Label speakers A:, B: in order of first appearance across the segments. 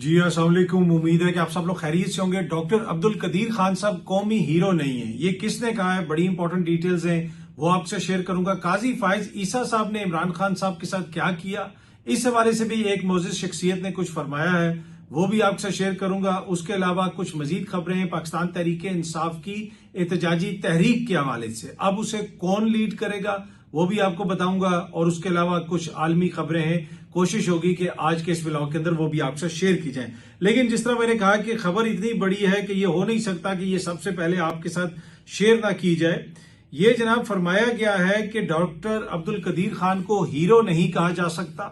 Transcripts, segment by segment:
A: जी अस्सलाम वालेकुम। उम्मीद है कि आप सब लोग खैरियत से होंगे। डॉक्टर अब्दुल कदीर खान साहब कौमी हीरो नहीं है, ये किसने कहा है? बड़ी इंपॉर्टेंट डिटेल्स हैं, वो आपसे शेयर करूंगा। काजी फाइज ईसा साहब ने इमरान खान साहब के साथ क्या किया, इस हवाले से भी एक मोअज़्ज़िज़ शख्सियत ने कुछ फरमाया है, वो भी आपसे शेयर करूंगा। उसके अलावा कुछ मजीद खबरें हैं पाकिस्तान तहरीक इंसाफ की एहतजाजी तहरीक के हवाले से। अब उसे कौन लीड करेगा वो भी आपको बताऊंगा, और उसके अलावा कुछ आलमी खबरें हैं, कोशिश होगी कि आज के इस व्लॉग के अंदर वो भी आपसे शेयर की जाए। लेकिन जिस तरह मैंने कहा कि खबर इतनी बड़ी है कि ये हो नहीं सकता कि ये सबसे पहले आपके साथ शेयर ना की जाए। ये जनाब फरमाया गया है कि डॉक्टर अब्दुल कदीर खान को हीरो नहीं कहा जा सकता।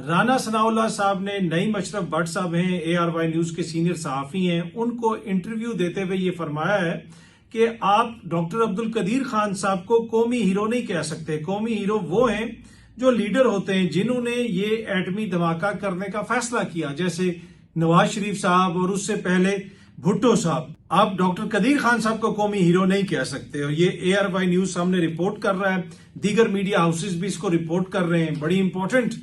A: राना सनाउल्लाह साहब ने, नईम अशरफ भट्ट साहब हैं, ARY न्यूज के सीनियर सहाफी हैं, उनको इंटरव्यू देते हुए ये फरमाया है कि आप डॉक्टर अब्दुल कदीर खान साहब को कौमी हीरो नहीं कह सकते। कौमी हीरो वो हैं जो लीडर होते हैं, जिन्होंने ये एटमी धमाका करने का फैसला किया, जैसे नवाज शरीफ साहब और उससे पहले भुट्टो साहब। आप डॉक्टर कदीर खान साहब को कौमी हीरो नहीं कह सकते, और ये ARY न्यूज सामने रिपोर्ट कर रहा है, दीगर मीडिया हाउसेस भी इसको रिपोर्ट कर रहे हैं। बड़ी इंपॉर्टेंट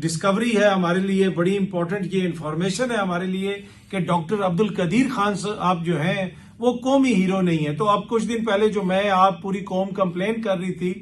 A: डिस्कवरी है हमारे लिए, बड़ी इंपॉर्टेंट ये इंफॉर्मेशन है हमारे लिए कि डॉक्टर अब्दुल कदीर खान साहब जो हैं वो कौमी हीरो नहीं है। तो अब कुछ दिन पहले जो मैं आप पूरी कौम कंप्लेन कर रही थी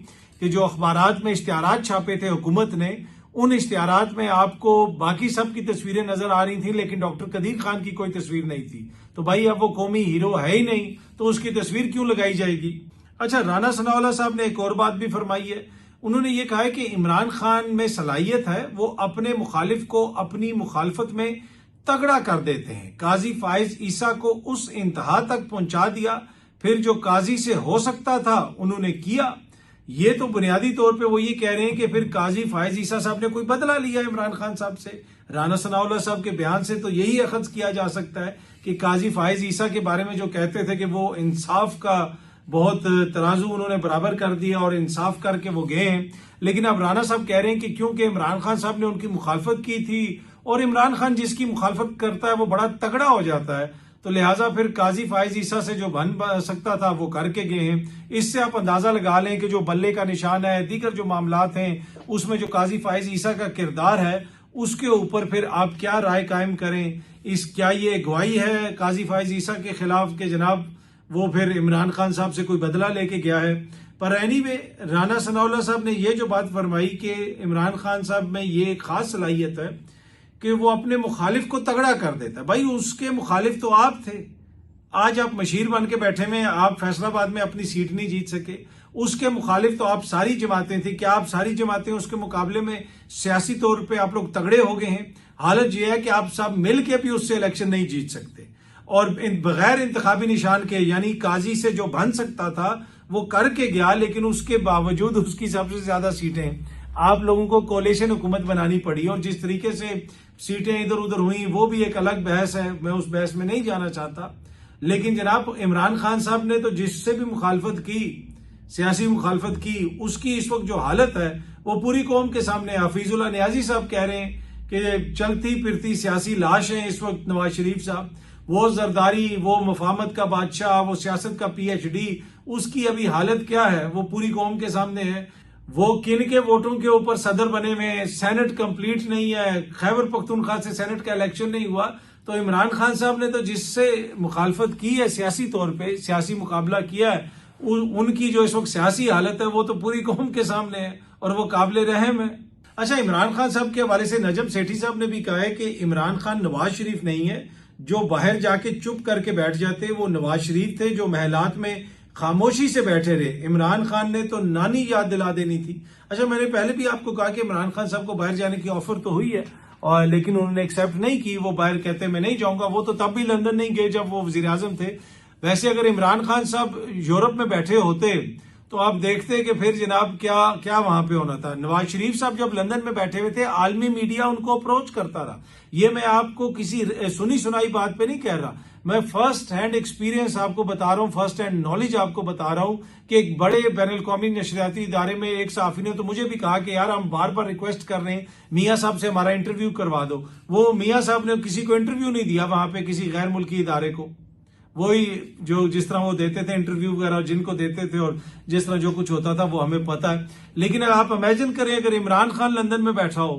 A: कि जो अखबारात में इश्तिहारात छापे थे हुकूमत ने, उन इश्तिहारात में आपको बाकी सब की तस्वीरें नजर आ रही थी, लेकिन डॉक्टर कदीर खान की कोई तस्वीर नहीं थी। तो भाई अब वो कौमी हीरो है ही नहीं, तो उसकी तस्वीर क्यों लगाई जाएगी? अच्छा, राना सनाउल्लाह साहब ने एक और बात भी फरमाई है। उन्होंने ये कहा है कि इमरान खान में सलाहियत है, वो अपने मुखालिफ को अपनी मुखालफत में तगड़ा कर देते हैं। काजी फाइज ईसा को उस इंतहा तक पहुंचा दिया, फिर जो काजी से हो सकता था उन्होंने किया। ये तो बुनियादी तौर पे वो ये कह रहे हैं कि फिर काजी फाइज ईसा साहब ने कोई बदला लिया इमरान खान साहब से। राना सनाउल्लाह साहब के बयान से तो यही अखज़ किया जा सकता है कि काजी फाइज ईसा के बारे में जो कहते थे कि वो इंसाफ का बहुत तराजू उन्होंने बराबर कर दिया और इंसाफ करके वो गए हैं, लेकिन अब राना साहब कह रहे हैं कि क्योंकि इमरान खान साहब ने उनकी मुखालफत की थी, और इमरान खान जिसकी मुखालफत करता है वो बड़ा तगड़ा हो जाता है, तो लिहाजा फिर काजी फाइज ईसा से जो बन सकता था वो करके गए हैं। इससे आप अंदाजा लगा लें कि जो बल्ले का निशान है, दीगर जो मामलात हैं, उसमें जो काजी फाइज ईसा का किरदार है, उसके ऊपर फिर आप क्या राय कायम करें। क्या ये गवाही है काजी फाइज ईसा के खिलाफ के जनाब वो फिर इमरान खान साहब से कोई बदला लेके गया है? पर एनीवे, राना सनाउल्लाह साहब ने ये जो बात फरमाई कि इमरान खान साहब में ये खास सलाहियत है कि वो अपने मुखालिफ को तगड़ा कर देता है। भाई उसके मुखालिफ तो आप थे, आज आप मशीर बन के बैठे में, आप फैसलाबाद में अपनी सीट नहीं जीत सके। उसके मुखालिफ तो आप सारी जमातें थी, क्या आप सारी जमातें उसके मुकाबले में सियासी तौर पे आप लोग तगड़े हो गए हैं? हालत यह है कि आप सब मिल के भी उससे इलेक्शन नहीं जीत सकते, और बगैर इंतखाबी निशान के, यानी काजी से जो बन सकता था वो करके गया, लेकिन उसके बावजूद उसकी सबसे ज्यादा सीटें आप लोगों को कोalition हुकूमत बनानी पड़ी, और जिस तरीके से सीटें इधर उधर हुई वो भी एक अलग बहस है, मैं उस बहस में नहीं जाना चाहता। लेकिन जनाब इमरान खान साहब ने तो जिससे भी मुखालफत की, सियासी मुखालफत की, उसकी इस वक्त जो हालत है वो पूरी कौम के सामने। हफीजुल्लाह नियाजी साहब कह रहे हैं कि चलती फिरती सियासी लाश है इस वक्त नवाज शरीफ साहब, वो जरदारी, वो मुफाहमत का बादशाह, वो सियासत का PhD, उसकी अभी हालत क्या है वो पूरी कौम के सामने है। वो किन के वोटों के ऊपर सदर बने हुए हैं, सेनेट कंप्लीट नहीं है, खैबर पख्तूनख्वा से सेनेट का इलेक्शन नहीं हुआ, तो इमरान खान साहब ने तो जिससे मुखालफत की है, सियासी तौर पे सियासी मुकाबला किया है, उनकी जो इस वक्त सियासी हालत है वो तो पूरी कौम के सामने है, और वो काबिल रहम है। अच्छा, इमरान खान साहब के हवाले से नजम सेठी साहब ने भी कहा है कि इमरान खान नवाज शरीफ नहीं है जो बाहर जाके चुप करके बैठ जाते, वो नवाज शरीफ थे जो महलात में खामोशी से बैठे रहे। इमरान खान ने तो नानी याद दिला देनी थी। अच्छा, मैंने पहले भी आपको कहा कि इमरान खान साहब को बाहर जाने की ऑफर तो हुई है, और लेकिन उन्होंने एक्सेप्ट नहीं की। वो बाहर कहते मैं नहीं जाऊंगा, वो तो तब भी लंदन नहीं गए जब वो वजीर आजम थे। वैसे अगर इमरान खान साहब यूरोप में बैठे होते तो आप देखते कि फिर जनाब क्या क्या वहां पे होना था। नवाज शरीफ साहब जब लंदन में बैठे हुए थे, आलमी मीडिया उनको अप्रोच करता रहा। ये मैं आपको किसी सुनी सुनाई बात पे नहीं कह रहा, मैं फर्स्ट हैंड एक्सपीरियंस आपको बता रहा हूँ, फर्स्ट हैंड नॉलेज आपको बता रहा हूँ कि एक बड़े बैनुल कौमी नशरियाती इदारे में एक सहाफी ने तो मुझे भी कहा कि यार हम बार बार रिक्वेस्ट कर रहे हैं मियाँ साहब से हमारा इंटरव्यू करवा दो। वो मियाँ साहब ने किसी को इंटरव्यू नहीं दिया वहां पे, किसी गैर मुल्की इदारे को। वही जो जिस तरह वो देते थे इंटरव्यू वगैरह, जिनको देते थे और जिस तरह जो कुछ होता था वो हमें पता है। लेकिन अगर आप इमेजिन करें, अगर इमरान खान लंदन में बैठा हो,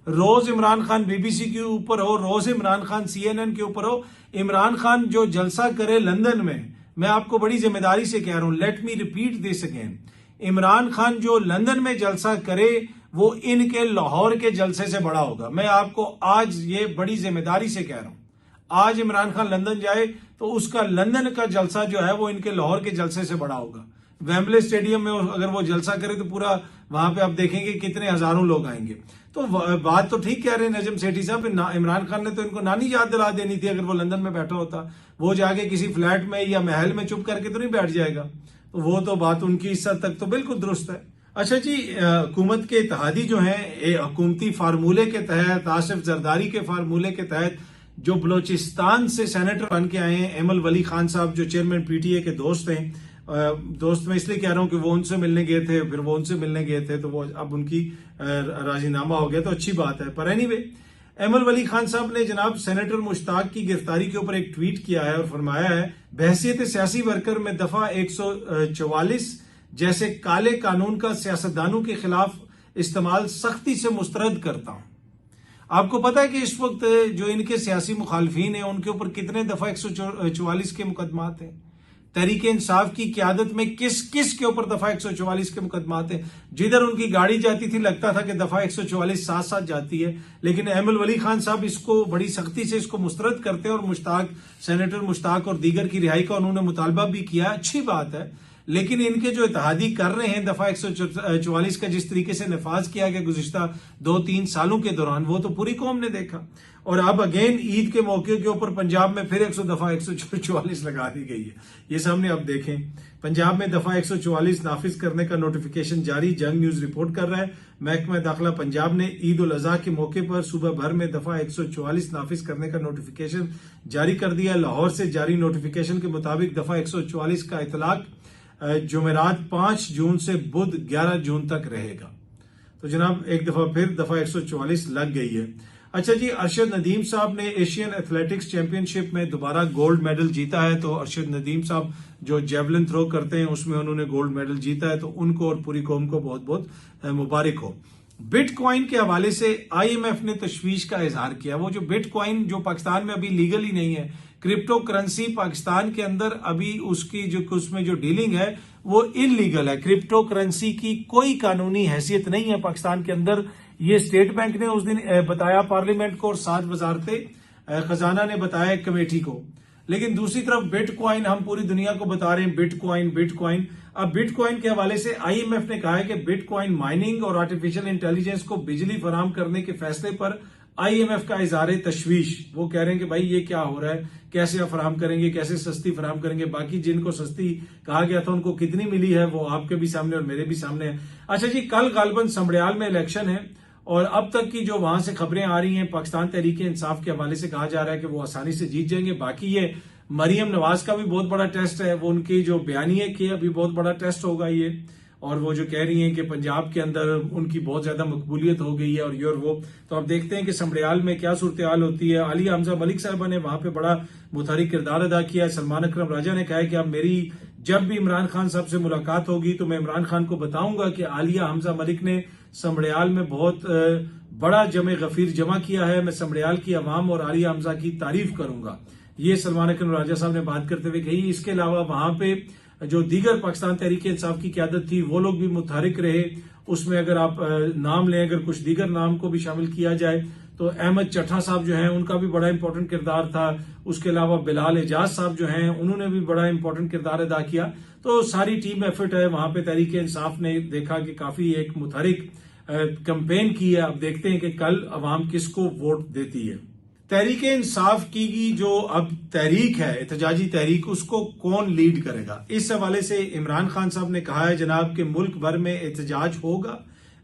A: रोज इमरान खान बीबीसी के ऊपर हो, रोज इमरान खान CNN के ऊपर हो। इमरान खान जो जलसा करे लंदन में, मैं आपको बड़ी जिम्मेदारी से कह रहा हूं, let me repeat this again, Imran Khan जो लंदन में जलसा करे वो इनके लाहौर के जलसे से बड़ा होगा। मैं आपको आज ये बड़ी जिम्मेदारी से कह रहा हूं, आज इमरान खान लंदन जाए तो उसका लंदन का जलसा जो है वो इनके लाहौर के जलसे से बड़ा होगा। वेम्बले स्टेडियम में अगर वो जलसा करे तो पूरा वहां पे आप देखेंगे कितने हजारों लोग आएंगे। तो बात तो ठीक कह रहे हैं नजम सेठी साहब, इमरान खान ने तो इनको नानी याद दिला देनी थी। अगर वो लंदन में बैठा होता, वो जाके किसी फ्लैट में या महल में चुप करके तो नहीं बैठ जाएगा। तो वो तो बात उनकी इस हद तक तो बिल्कुल दुरुस्त है। अच्छा जी, हुकूमत के इत्तेहादी जो है हुकूमती फार्मूले के तहत, आसिफ जरदारी के फार्मूले के तहत जो बलोचिस्तान से सेनेटर बन के आए हैं, एमल वली खान साहब जो चेयरमैन PTA के दोस्त हैं, दोस्त मैं इसलिए कह रहा हूं कि वो उनसे मिलने गए थे, फिर वो उनसे मिलने गए थे तो वो अब उनकी राजीनामा हो गया, तो अच्छी बात है। पर एनीवे, एमल वली खान साहब ने जनाब सेनेटर मुश्ताक की गिरफ्तारी के ऊपर एक ट्वीट किया है और फरमाया है, बहसियत सियासी वर्कर में दफा 144 जैसे काले कानून का सियासतदानों के खिलाफ इस्तेमाल सख्ती से मुस्तरद करता हूं। आपको पता है कि इस वक्त जो इनके सियासी मुखालफीन हैं उनके ऊपर कितने दफा 144 के मुकदमात हैं। तहरीक इंसाफ की क्यादत में किस किस के ऊपर दफा 144 के मुकदमात हैं। जिधर उनकी गाड़ी जाती थी लगता था कि दफा 144 साथ साथ जाती है, लेकिन एमल वली खान साहब इसको बड़ी सख्ती से इसको मुस्तरद करते हैं और सेनेटर मुश्ताक और दीगर की रिहाई का उन्होंने मुतालबा भी किया। अच्छी बात है, लेकिन इनके जो इत्तेहादी कर रहे हैं दफा 144 का जिस तरीके से नफाज किया गया गुज़िश्ता 2-3 सालों के दौरान, वो तो पूरी कौम ने देखा। और अब अगेन ईद के मौके के ऊपर पंजाब में फिर 100 दफा 144 लगा दी गई है। ये सामने अब देखें, पंजाब में दफा 144 नाफिज करने का नोटिफिकेशन जारी, जंग न्यूज रिपोर्ट कर रहा है। महकमा दाखिला पंजाब ने ईद उल अजहा के मौके पर सुबह भर में दफा 144 नाफिज करने का नोटिफिकेशन जारी कर दिया। लाहौर से जारी नोटिफिकेशन के मुताबिक दफा 144 का इतलाक जुमेरात 5 जून से बुध 11 जून तक रहेगा। तो जनाब एक दफा फिर दफा 144 लग गई है। अच्छा जी, अरशद नदीम साहब ने एशियन एथलेटिक्स चैंपियनशिप में दोबारा गोल्ड मेडल जीता है। तो अरशद नदीम साहब जो जेवलिन थ्रो करते हैं उसमें उन्होंने गोल्ड मेडल जीता है, तो उनको और पूरी कौम को बहुत बहुत मुबारक हो। बिटकॉइन के हवाले से IMF ने तशवीश का इजहार किया। वो जो बिटकॉइन जो पाकिस्तान में अभी लीगल ही नहीं है, क्रिप्टो करेंसी पाकिस्तान के अंदर अभी उसकी जो उसमें जो डीलिंग है वो इलीगल है। क्रिप्टो करेंसी की कोई कानूनी हैसियत नहीं है पाकिस्तान के अंदर। ये स्टेट बैंक ने उस दिन बताया पार्लियामेंट को और 7 वजारते खजाना ने बताया कमेटी को। लेकिन दूसरी तरफ बिटकॉइन हम पूरी दुनिया को बता रहे हैं, बिटकॉइन। अब बिटकॉइन के हवाले से IMF ने कहा है कि बिटकॉइन माइनिंग और आर्टिफिशियल इंटेलिजेंस को बिजली फराहम करने के फैसले पर IMF का इज़हार तशवीश। वो कह रहे हैं कि भाई ये क्या हो रहा है, कैसे आप फराहम करेंगे, कैसे सस्ती फराहम करेंगे। बाकी जिनको सस्ती कहा गया था उनको कितनी मिली है वो आपके भी सामने और मेरे भी सामने है। अच्छा जी, कल गालबन समड़ियाल में इलेक्शन है और अब तक की जो वहां से खबरें आ रही हैं, पाकिस्तान तहरीक इंसाफ के हवाले से कहा जा रहा है कि वो आसानी से जीत जाएंगे। बाकी ये मरियम नवाज का भी बहुत बड़ा टेस्ट है, वो उनकी जो बयानिए की अभी बहुत बड़ा टेस्ट होगा ये। और वो जो कह रही हैं कि पंजाब के अंदर उनकी बहुत ज्यादा मकबूलियत हो गई है और ये और वो। तो अब देखते हैं कि समड़ियाल में क्या सूरत हाल होती है। आलिया हमजा मलिक साहबा ने वहां पे बड़ा मुतहरिक किरदार अदा किया है। सलमान अकरम राजा ने कहा है कि अब मेरी जब भी इमरान खान साहब से मुलाकात होगी तो मैं इमरान खान को बताऊंगा कि आलिया हमजा मलिक ने समड़ियाल में बहुत बड़ा जमे गफीर जमा किया है। मैं समड़ियाल की अवाम और आलिया हमजा की तारीफ करूंगा। ये सलमान अकरम राजा साहब ने बात करते हुए कही। इसके अलावा वहां पे जो दीगर पाकिस्तान तहरीक इंसाफ की क्यादत थी वो लोग भी मुतहरिक रहे। उसमें अगर आप नाम लें, अगर कुछ दीगर नाम को भी शामिल किया जाए तो अहमद चट्ठा साहब जो हैं उनका भी बड़ा इंपॉर्टेंट किरदार था। उसके अलावा बिलाल एजाज साहब जो हैं उन्होंने भी बड़ा इंपॉर्टेंट किरदार अदा किया। तो सारी टीम एफर्ट है वहां पे। तहरीक इंसाफ ने देखा कि काफी एक मुतहरिक कैंपेन की है। अब देखते हैं कि कल अवाम किसको वोट देती है। तहरीक इंसाफ की जो अब तहरीक है, एहतजाजी तहरीक, उसको कौन लीड करेगा? इस हवाले से इमरान खान साहब ने कहा है जनाब कि मुल्क भर में एहतजाज होगा,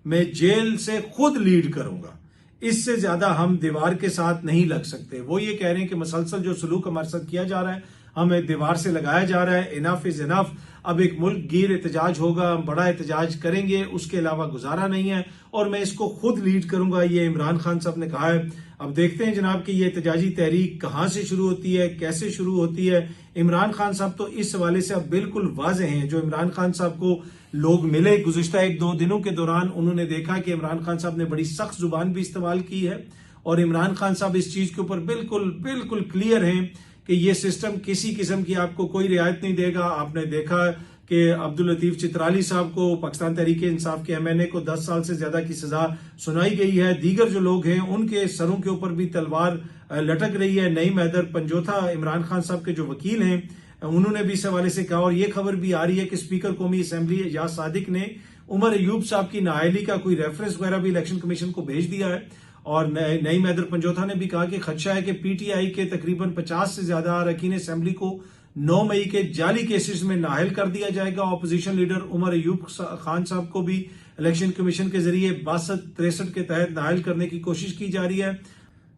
A: मैं जेल से खुद लीड करूंगा, इससे ज्यादा हम दीवार के साथ नहीं लग सकते। वो ये कह रहे हैं कि मसलसल जो सलूक हमारे साथ किया जा रहा है, हमें दीवार से लगाया जा रहा है, इनफ इज इनफ। अब एक मुल्क गिर एहतजाज होगा, हम बड़ा एहतजाज करेंगे, उसके अलावा गुजारा नहीं है और मैं इसको खुद लीड करूंगा, ये इमरान खान साहब ने कहा है। अब देखते हैं जनाब कि ये एहतजाजी तहरीक कहां से शुरू होती है, कैसे शुरू होती है। इमरान खान साहब तो इस हवाले से अब बिल्कुल वाज़ेह हैं। जो इमरान खान साहब को लोग मिले गुज़िश्ता 1-2 दिनों के दौरान, उन्होंने देखा कि इमरान खान साहब ने बड़ी सख्त जुबान भी इस्तेमाल की है और इमरान खान साहब इस चीज के ऊपर बिल्कुल बिल्कुल क्लियर हैं कि ये सिस्टम किसी किस्म की आपको कोई रियायत नहीं देगा। आपने देखा कि अब्दुल लतीफ चित्राली साहब को, पाकिस्तान तहरीक इंसाफ के MNA को 10 साल से ज्यादा की सजा सुनाई गई है। दीगर जो लोग हैं उनके सरों के ऊपर भी तलवार लटक रही है। नईम हैदर पंजोथा, इमरान खान साहब के जो वकील हैं, उन्होंने भी इस हवाले से कहा और ये खबर भी आ रही है कि स्पीकर कौमी असम्बली याज सादिक ने उमर अयूब साहब की नाअहली का कोई रेफरेंस वगैरह भी इलेक्शन कमीशन को भेज दिया है। और नईम हैदर पंजोथा ने भी कहा कि खदशा है कि PTI के तकरीबन 50 से ज्यादा अरकान असेंबली को 9 मई के जाली केसेस में नाअहल कर दिया जाएगा। ऑपोजिशन लीडर उमर अयूब खान साहब को भी इलेक्शन कमीशन के जरिए 62-63 के तहत नाअहल करने की कोशिश की जा रही है।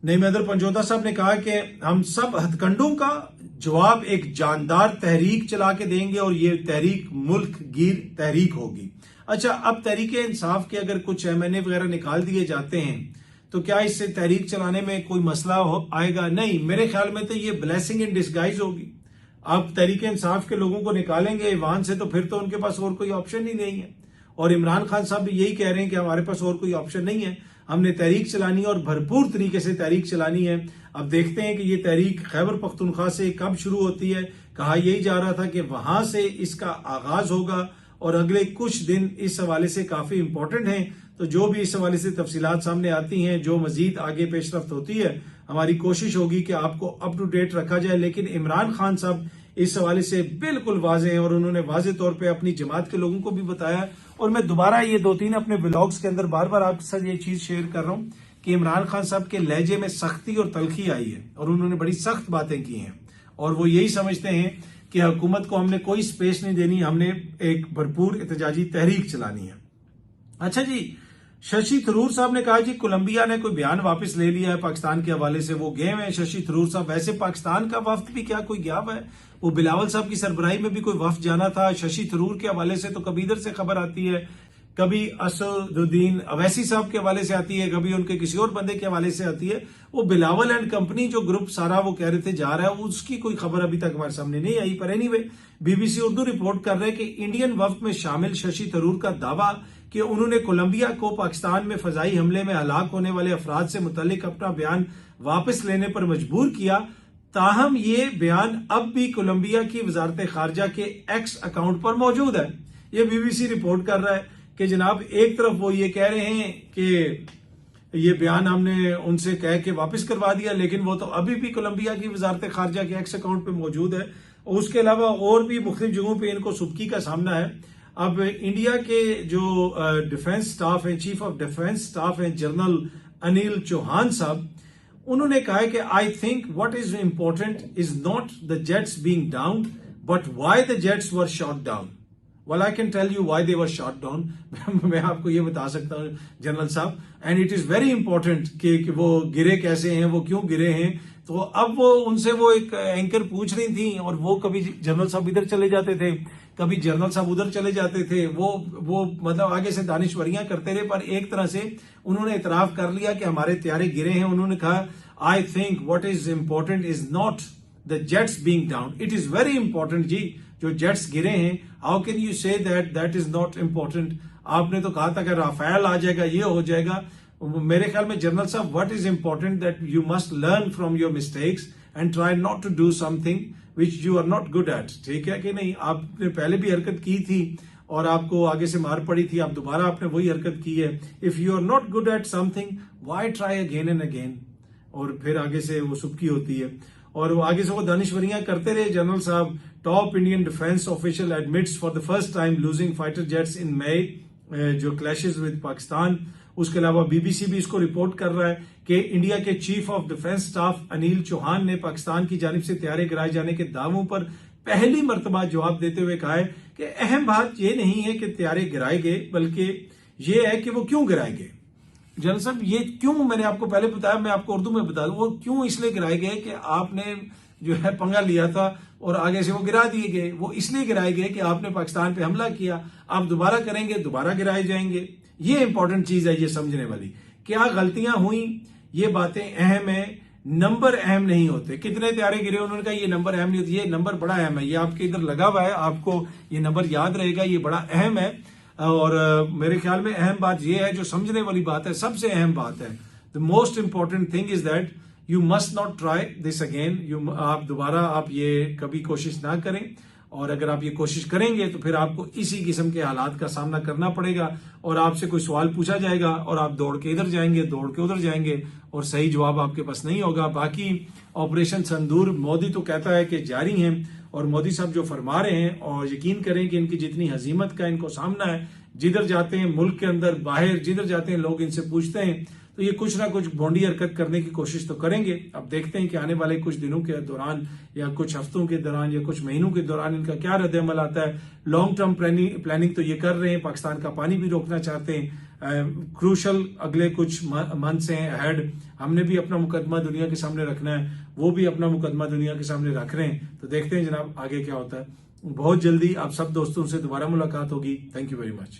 A: नईम हैदर पंजोथा साहब ने कहा कि हम सब हथकंडों का जवाब एक जानदार तहरीक चला के देंगे और ये तहरीक मुल्क गिर तहरीक होगी। अच्छा, अब तहरीक इंसाफ के अगर कुछ MNA वगैरह निकाल दिए जाते हैं तो क्या इससे तहरीक चलाने में कोई मसला आएगा? नहीं, मेरे ख्याल में तो ये ब्लेसिंग इन डिस्गाइज होगी। आप तहरीक इंसाफ के लोगों को निकालेंगे ईवान से तो फिर तो उनके पास और कोई ऑप्शन ही नहीं है। और इमरान खान साहब भी यही कह रहे हैं कि हमारे पास और कोई ऑप्शन नहीं है, हमने तहरीक चलानी है और भरपूर तरीके से तहरीक चलानी है। अब देखते हैं कि ये तहरीक खैबर पख्तूनख्वा से कब शुरू होती है। कहा यही जा रहा था कि वहां से इसका आगाज होगा और अगले कुछ दिन इस हवाले से काफी इंपॉर्टेंट हैं। तो जो भी इस हवाले से तफसीलात सामने आती हैं, जो मजीद आगे पेशरफ्त होती है, हमारी कोशिश होगी कि आपको अप टू डेट रखा जाए। लेकिन इमरान खान साहब इस हवाले से बिल्कुल वाजे हैं और उन्होंने वाजे तौर पे अपनी जमात के लोगों को भी बताया। और मैं दोबारा ये 2-3 अपने व्लॉग्स के अंदर बार बार आपके साथ ये चीज शेयर कर रहा हूं कि इमरान खान साहब के लहजे में सख्ती और तलखी आई है और उन्होंने बड़ी सख्त बातें की हैं और वो यही समझते हैं कि हुकूमत को हमने कोई स्पेस नहीं देनी, हमने एक भरपूर एहतजाजी तहरीक चलानी है। अच्छा जी, शशि थरूर साहब ने कहा जी कोलंबिया ने कोई बयान वापस ले लिया है पाकिस्तान के हवाले से, वो गए हैं शशि थरूर साहब। वैसे पाकिस्तान का वफ्द भी क्या कोई गया हुआ है? वो बिलावल साहब की सरबराही में भी कोई वफ्द जाना था। शशि थरूर के हवाले से तो कभी इधर से खबर आती है, कभी असदुद्दीन अवैसी साहब के हवाले से आती है, कभी उनके किसी और बंदे के हवाले से आती है। वो बिलावल एंड कंपनी जो ग्रुप सारा वो कह रहे थे जा रहा है, उसकी कोई खबर अभी तक हमारे सामने नहीं आई। पर एनीवे, BBC उर्दू रिपोर्ट कर रहे हैं कि इंडियन वफ्द में शामिल शशि थरूर का दावा कि उन्होंने कोलंबिया को पाकिस्तान में फजाई हमले में हलाक होने वाले अफराद से मुतल्लिक अपना बयान वापस लेने पर मजबूर किया। ताहम ये बयान अब भी कोलंबिया की वजारत खारजा के एक्स अकाउंट पर मौजूद है। ये BBC रिपोर्ट कर रहा है कि जनाब एक तरफ वो ये कह रहे हैं कि ये बयान हमने उनसे कह के वापस करवा दिया, लेकिन वो तो अभी भी कोलंबिया की वजारत खारजा के एक्स अकाउंट पे मौजूद है। उसके अलावा और भी मुख्तलिफ जगहों पे इनको सुबकी का सामना है। अब इंडिया के जो डिफेंस स्टाफ है, चीफ ऑफ डिफेंस स्टाफ है जनरल अनिल चौहान साहब, उन्होंने कहा है कि आई think what is important is not the jets being down but why the jets were shot down. Well, I can tell you why they were shot down. मैं आपको ये बता सकता हूँ जनरल साहब, and it is very important कि वो गिरे कैसे हैं, वो क्यों गिरे हैं। तो अब वो उनसे वो एक एंकर पूछ रही थी और वो कभी जनरल साहब इधर चले जाते थे, कभी जनरल साहब उधर चले जाते थे। वो मतलब आगे से दानिशवरियां करते रहे, पर एक तरह से उन्होंने इतराफ कर लिया कि हमारे त्यारे गिरे हैं। उन्होंने कहा I think what is important is not the jets being down, it is very important जी जो जेट्स गिरे हैं। How can you say that is not important? आपने तो कहा था कि राफेल आ जाएगा, ये हो जाएगा। मेरे ख्याल में जनरल साहब, what is important that you must learn from your mistakes and try not to do something which you are not good at. ठीक है कि नहीं? आपने पहले भी हरकत की थी और आपको आगे से मार पड़ी थी, आप दोबारा आपने वही हरकत की है। If you are not good at something, why try again and again? और फिर आगे से वो सुबकी होती है और वो आगे से वो दानिशवरियां करते रहे जनरल साहब। Top Indian defence official admits for the first time losing fighter jets in May, जो क्लैशेस विद पाकिस्तान। उसके अलावा BBC भी इसको रिपोर्ट कर रहा है कि इंडिया के chief of defence staff Anil Chauhan ने पाकिस्तान की जानिब से तैयारे गिराए जाने के दावों पर पहली मरतबा जवाब देते हुए कहा है कि अहम बात यह नहीं है कि तैयारे गिराए गए, बल्कि ये है कि वो क्यों गिराए गए। जनरल साहब, ये क्यों मैंने आपको पहले बताया, मैं आपको उर्दू में बता दूं। वो क्यों इसलिए गिराए गए कि आपने जो है पंगा लिया था और आगे से वो गिरा दिए गए। वो इसलिए गिराए गए कि आपने पाकिस्तान पे हमला किया, आप दोबारा करेंगे, दोबारा गिराए जाएंगे। ये इंपॉर्टेंट चीज है ये समझने वाली। क्या गलतियां हुई ये बातें अहम है, नंबर अहम नहीं होते। कितने त्यारे गिरे, उन्होंने कहा ये नंबर अहम नहीं होते, ये नंबर बड़ा अहम है, ये आपके इधर लगा हुआ है, आपको ये नंबर याद रहेगा, ये बड़ा अहम है। और मेरे ख्याल में अहम बात ये है, जो समझने वाली बात है, सबसे अहम बात है, the most important thing is that you must not try this again. आप दोबारा आप ये कभी कोशिश ना करें, और अगर आप ये कोशिश करेंगे तो फिर आपको इसी किस्म के हालात का सामना करना पड़ेगा, और आपसे कोई सवाल पूछा जाएगा और आप दौड़ के इधर जाएंगे, दौड़ के उधर जाएंगे, और सही जवाब आपके पास नहीं होगा। बाकी ऑपरेशन संदूर मोदी तो कहता है कि जारी है, और मोदी साहब जो फरमा रहे हैं, और यकीन करें कि इनकी जितनी हजीमत का इनको सामना है, जिधर जाते हैं मुल्क के अंदर बाहर, जिधर जाते हैं लोग इनसे पूछते हैं, तो ये कुछ ना कुछ भोंडी हरकत करने की कोशिश तो करेंगे। अब देखते हैं कि आने वाले कुछ दिनों के दौरान, या कुछ हफ्तों के दौरान, या कुछ महीनों के दौरान इनका क्या रद्द-ए-अमल आता है। लॉन्ग टर्म प्लानिंग तो ये कर रहे हैं, पाकिस्तान का पानी भी रोकना चाहते हैं। क्रूशल अगले कुछ मंथ्स हैं अहेड, हमने भी अपना मुकदमा दुनिया के सामने रखना है, वो भी अपना मुकदमा दुनिया के सामने रख रहे हैं। तो देखते हैं जनाब आगे क्या होता है। बहुत जल्दी आप सब दोस्तों से दोबारा मुलाकात होगी। Thank you very much.